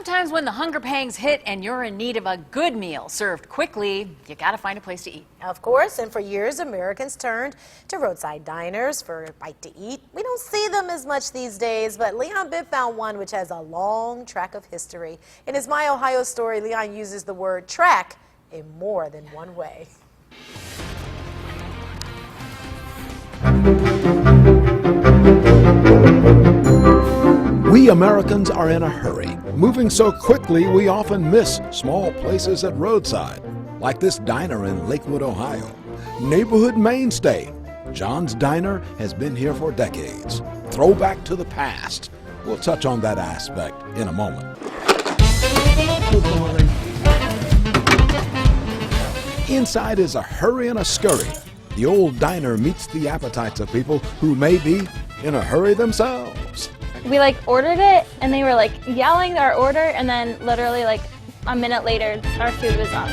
Sometimes when the hunger pangs hit and you're in need of a good meal served quickly, you gotta find a place to eat. Of course, and for years, Americans turned to roadside diners for a bite to eat. We don't see them as much these days, but Leon Bibb found one which has a long track of history. In his My Ohio story, Leon uses the word track in more than one way. We Americans are in a hurry. Moving so quickly, we often miss small places at roadside, like this diner in Lakewood, Ohio. Neighborhood mainstay. John's Diner has been here for decades. Throwback to the past. We'll touch on that aspect in a moment. Inside is a hurry and a scurry. The old diner meets the appetites of people who may be in a hurry themselves. We ordered it and they were yelling our order, and then literally a minute later our food was on.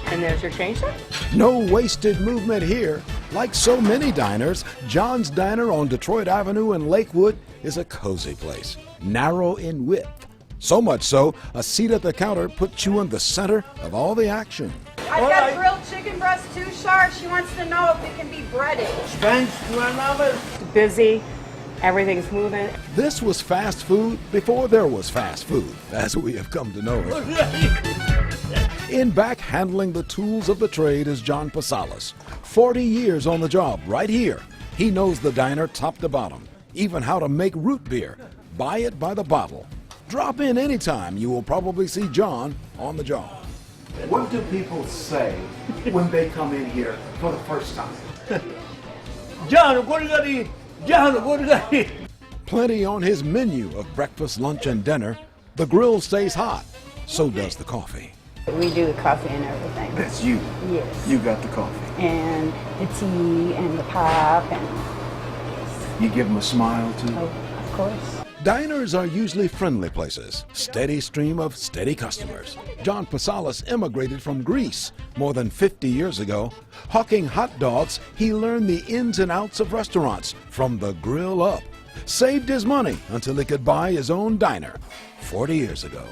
And there's your change, sir? No wasted movement here. Like so many diners, John's Diner on Detroit Avenue in Lakewood is a cozy place, narrow in width. So much so, a seat at the counter puts you in the center of all the action. I've got grilled chicken breast too, Char. She wants to know if it can be breaded. It's busy. Everything's moving. This was fast food before there was fast food, as we have come to know it. In back, handling the tools of the trade, is John Pasalis. 40 years on the job, right here. He knows the diner top to bottom, even how to make root beer. Buy it by the bottle. Drop in anytime. You will probably see John on the job. What do people say when they come in here for the first time? John, what do you got to eat? John, what do you got to eat? Plenty on his menu of breakfast, lunch, and dinner. The grill stays hot. So does the coffee. We do the coffee and everything. That's you. Yes. You got the coffee. And the tea and the pop and yes. You give them a smile too? Oh, of course. Diners are usually friendly places, steady stream of steady customers. John Pasalis immigrated from Greece more than 50 years ago. Hawking hot dogs, he learned the ins and outs of restaurants from the grill up. Saved his money until he could buy his own diner 40 years ago.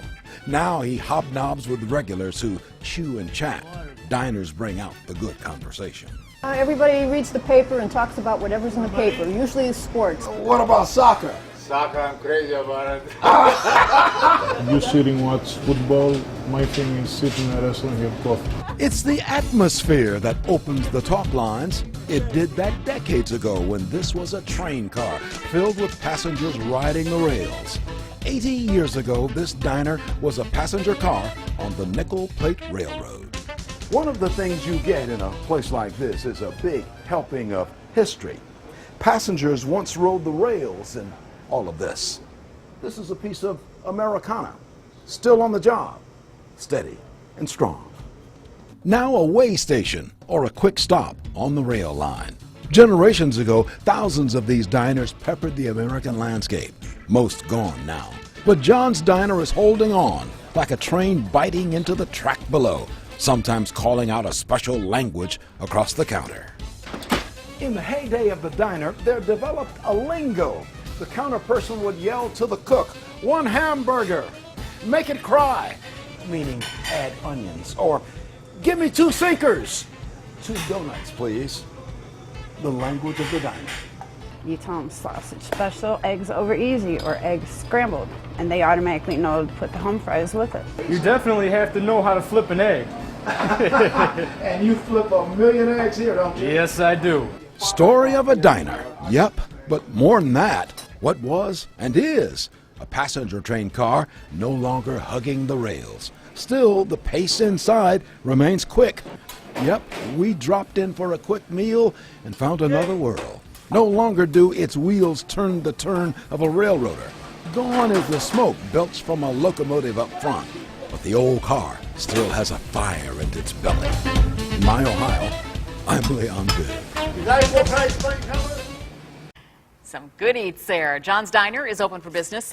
Now he hobnobs with regulars who chew and chat. Diners bring out the good conversation. Everybody reads the paper and talks about whatever's in the paper, usually it's sports. What about soccer? Soccer, I'm crazy about it. You sitting watch football, my thing is sitting at restaurant and have coffee. It's the atmosphere that opens the talk lines. It did that decades ago when this was a train car filled with passengers riding the rails. 80 years ago, this diner was a passenger car on the Nickel Plate Railroad. One of the things you get in a place like this is a big helping of history. Passengers once rode the rails and all of this. This is a piece of Americana, still on the job, steady and strong. Now a way station or a quick stop on the rail line. Generations ago, thousands of these diners peppered the American landscape. Most gone now. But John's Diner is holding on like a train biting into the track below, sometimes calling out a special language across the counter. In the heyday of the diner, there developed a lingo. The counter person would yell to the cook, "1 hamburger, make it cry," meaning add onions, or "give me 2 sinkers, 2 donuts, please." The language of the diner. You tell them sausage special, eggs over easy, or eggs scrambled, and they automatically know to put the home fries with it. You definitely have to know how to flip an egg. And you flip 1,000,000 eggs here, don't you? Yes, I do. Story of a diner. Yep, but more than that, what was and is a passenger train car no longer hugging the rails. Still, the pace inside remains quick. Yep, we dropped in for a quick meal and found another world. No longer do its wheels turn the turn of a railroader. Gone is the smoke belched from a locomotive up front. But the old car still has a fire in its belly. In My Ohio, I'm Leon Bibb. Some good eats there. John's Diner is open for business